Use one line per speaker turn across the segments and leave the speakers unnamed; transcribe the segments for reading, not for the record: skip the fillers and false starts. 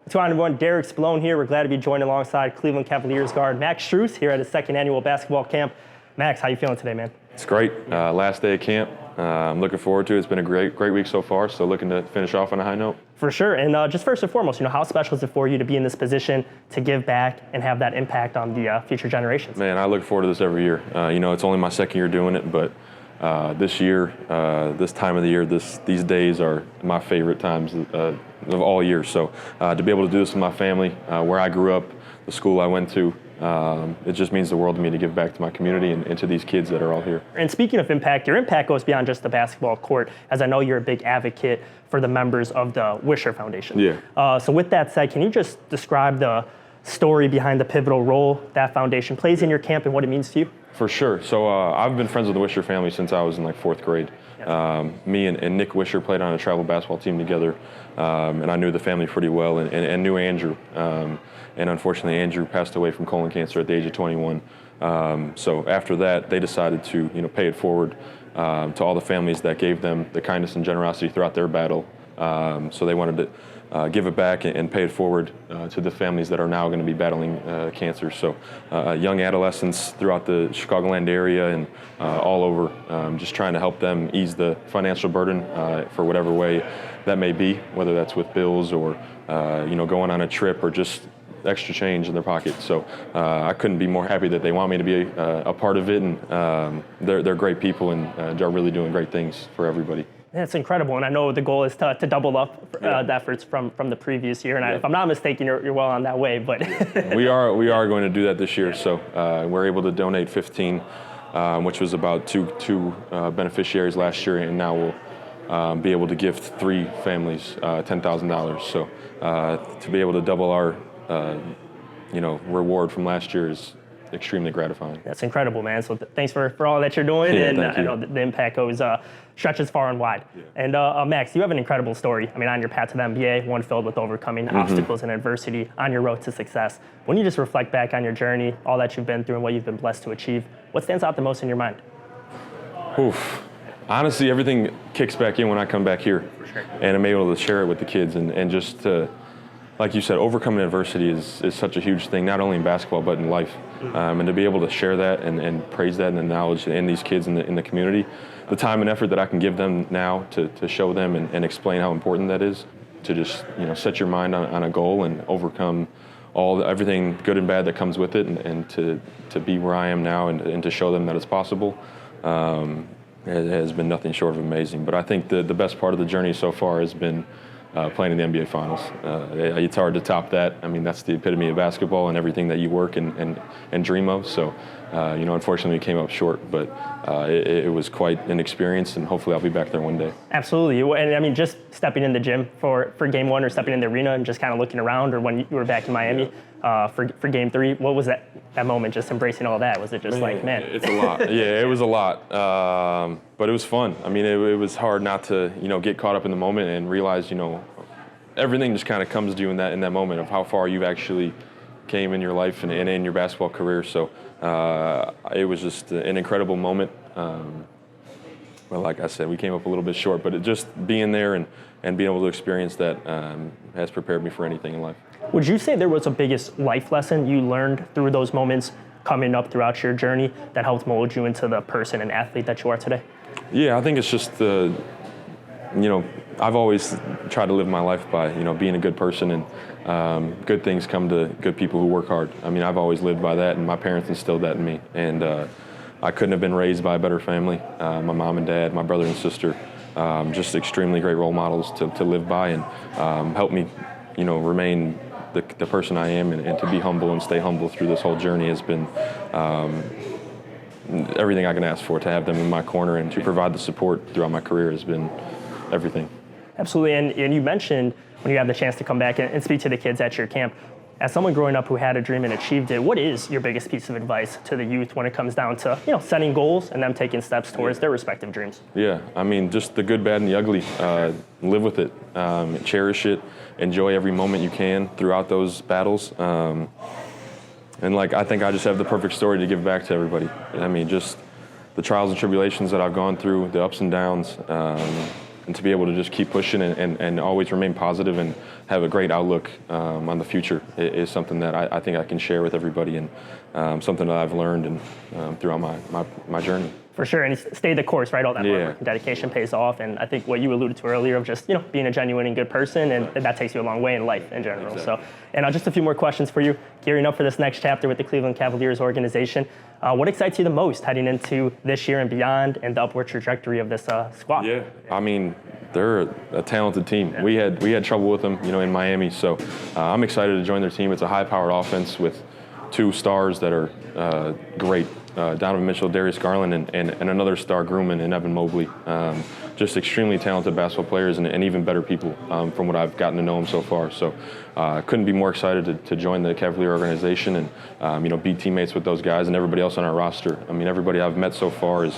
What's going on, everyone? Derek Spallone here. We're glad to be joined alongside Cleveland Cavaliers guard Max Strus here at his second annual basketball camp. Max, how you feeling today, man?
It's great. Last day of camp. I'm looking forward to it. It's been a great week so far, so looking to finish off on a high note.
For sure. And just first and foremost, how special is it for you to be in this position, to give back and have that impact on the future generations?
Man, I look forward to this every year. It's only my second year doing it, but this year, this time of the year, these days are my favorite times of all year. So to be able to do this with my family, where I grew up, the school I went to, it just means the world to me to give back to my community and to these kids that are all here.
And speaking of impact, your impact goes beyond just the basketball court, as I know you're a big advocate for the members of the Wisher Foundation.
Yeah.
So with that said, can you just describe the story behind the pivotal role that foundation plays in your camp and what it means to you?
For sure. So I've been friends with the Wisher family since I was in fourth grade. Me and Nick Wisher played on a travel basketball team together, and I knew the family pretty well and knew Andrew. And unfortunately, Andrew passed away from colon cancer at the age of 21. So after that, they decided to pay it forward to all the families that gave them the kindness and generosity throughout their battle. So they wanted to give it back and pay it forward to the families that are now going to be battling cancer. So young adolescents throughout the Chicagoland area and all over, just trying to help them ease the financial burden for whatever way that may be, whether that's with bills or going on a trip or just extra change in their pocket. So I couldn't be more happy that they want me to be a part of it, and they're great people and are really doing great things for everybody.
That's incredible, and I know the goal is to double up the efforts from the previous year. And if I'm not mistaken, you're well on that way. But
we are going to do that this year. So we're able to donate 15, which was about two beneficiaries last year, and now we'll be able to gift 3 families $10,000. So to be able to double our reward from last year is extremely gratifying.
That's incredible, man. So thanks for all that you're doing.
Yeah,
and
thank you.
I know the impact goes stretches far and wide. Yeah. And Max, you have an incredible story. I mean, on your path to the NBA, one filled with overcoming obstacles and adversity on your road to success. When you just reflect back on your journey, all that you've been through and what you've been blessed to achieve, what stands out the most in your mind?
Oof. Honestly, everything kicks back in when I come back here.
For sure.
And I'm able to share it with the kids and just to, like you said, overcoming adversity is such a huge thing, not only in basketball, but in life. And to be able to share that and praise that and the knowledge in these kids in the community, the time and effort that I can give them now to show them and explain how important that is, to just set your mind on a goal and overcome everything good and bad that comes with it, and to be where I am now and to show them that it's possible, it has been nothing short of amazing. But I think the best part of the journey so far has been playing in the NBA Finals. It's hard to top that. I mean, that's the epitome of basketball and everything that you work and dream of. So, unfortunately, it came up short, but it was quite an experience, and hopefully I'll be back there one day.
Absolutely. And I mean, just stepping in the gym for game 1 or stepping in the arena and just kind of looking around, or when you were back in Miami for game 3, what was that moment, just embracing all that? Was it just man?
It's a lot. Yeah, it was a lot. But it was fun. I mean, it was hard not to, get caught up in the moment and realize, everything just kind of comes to you in that moment of how far you've actually came in your life and in your basketball career. So it was just an incredible moment. Well, like I said, we came up a little bit short, but just being there and being able to experience that has prepared me for anything in life.
Would you say there was a biggest life lesson you learned through those moments coming up throughout your journey that helped mold you into the person and athlete that you are today?
Yeah, I think it's just I've always tried to live my life by, being a good person, and good things come to good people who work hard. I mean, I've always lived by that, and my parents instilled that in me. And I couldn't have been raised by a better family. My mom and dad, my brother and sister, just extremely great role models to live by, and help me, remain the person I am, and to be humble and stay humble through this whole journey has been everything I can ask for. To have them in my corner and to provide the support throughout my career has been everything.
Absolutely, and you mentioned when you have the chance to come back and speak to the kids at your camp, as someone growing up who had a dream and achieved it, what is your biggest piece of advice to the youth when it comes down to setting goals and them taking steps towards their respective dreams? Yeah,
I mean, just the good, bad, and the ugly. Live with it, cherish it, enjoy every moment you can throughout those battles. And I think I just have the perfect story to give back to everybody. I mean, just the trials and tribulations that I've gone through, the ups and downs, to be able to just keep pushing and always remain positive and have a great outlook on the future is something that I think I can share with everybody, and something that I've learned and throughout my journey.
For sure, and stay the course, right? All that hard work and dedication pays off, and I think what you alluded to earlier of just being a genuine and good person, and that takes you a long way in life in general. Exactly. So, and just a few more questions for you. Gearing up for this next chapter with the Cleveland Cavaliers organization, what excites you the most heading into this year and beyond, and the upward trajectory of this squad?
Yeah, I mean, they're a talented team. Yeah. We had trouble with them, in Miami, so I'm excited to join their team. It's a high-powered offense with 2 stars that are great. Donovan Mitchell, Darius Garland, and another star, Grumman, and Evan Mobley. Just extremely talented basketball players and even better people from what I've gotten to know them so far. So couldn't be more excited to join the Cavalier organization and be teammates with those guys and everybody else on our roster. I mean, everybody I've met so far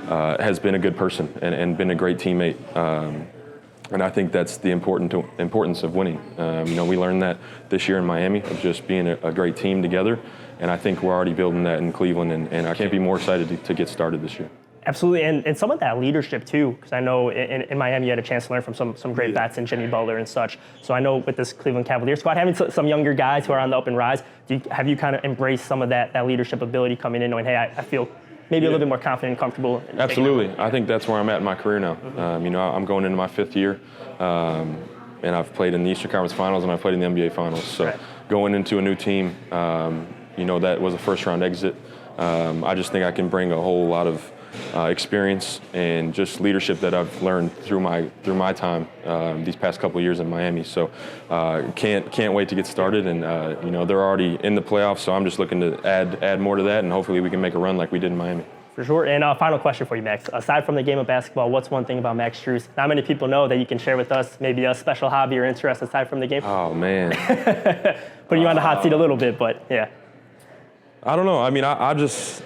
has been a good person and been a great teammate. And I think that's the importance of winning. We learned that this year in Miami, of just being a great team together. And I think we're already building that in Cleveland, and I can't be more excited to get started this year.
Absolutely, and some of that leadership too, because I know in Miami you had a chance to learn from some great vets and Jimmy Butler and such. So I know with this Cleveland Cavaliers squad, having some younger guys who are on the up and rise, have you kind of embraced some of that leadership ability coming in, knowing, hey, I feel maybe a little bit more confident and comfortable?
Absolutely, I think that's where I'm at in my career now. Mm-hmm. I'm going into my 5th year, and I've played in the Eastern Conference Finals and I've played in the NBA Finals. So going into a new team, that was a first-round exit. I just think I can bring a whole lot of experience and just leadership that I've learned through my time these past couple of years in Miami. So can't wait to get started. And they're already in the playoffs, so I'm just looking to add more to that, and hopefully we can make a run like we did in Miami.
For sure. And final question for you, Max. Aside from the game of basketball, what's one thing about Max Strus not many people know that you can share with us? Maybe a special hobby or interest aside from the game?
Oh, man.
Putting you on the hot seat a little bit, but yeah.
I don't know. I mean, I was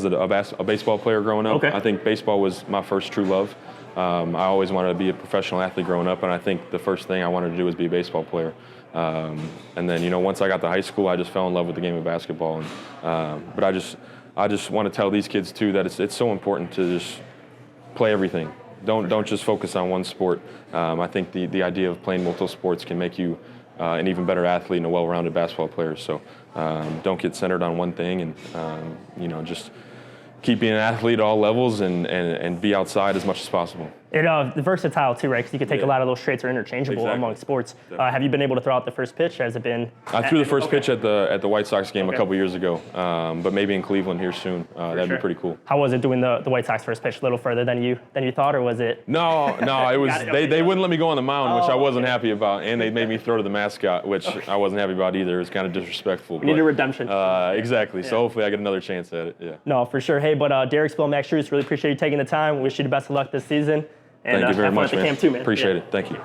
a baseball player growing up.
Okay.
I think baseball was my first true love. I always wanted to be a professional athlete growing up, and I think the first thing I wanted to do was be a baseball player. And then, once I got to high school, I just fell in love with the game of basketball. But I just want to tell these kids too that it's so important to just play everything. Don't just focus on one sport. I think the idea of playing multiple sports can make you an even better athlete and a well-rounded basketball player. So don't get centered on one thing, and just keep being an athlete at all levels and be outside as much as possible. It's
versatile too, right? Because you can take a lot of those traits are interchangeable among sports. Have you been able to throw out the first pitch? Has it been?
I threw the first pitch at the White Sox game a couple years ago, but maybe in Cleveland here soon. That'd be pretty cool.
How was it doing the White Sox first pitch? A little further than you thought, or was it?
No, it was they wouldn't let me go on the mound, which I wasn't happy about, and they made me throw to the mascot, which I wasn't happy about either. It was kind of disrespectful.
You need a redemption.
Exactly. Yeah. So hopefully I get another chance at it. Yeah.
No, for sure. Hey, but Derek Spallone, Max Strus, really appreciate you taking the time. Wish you the best of luck this season. And
thank you very much, man.
Camp too, man.
Appreciate it. Thank you.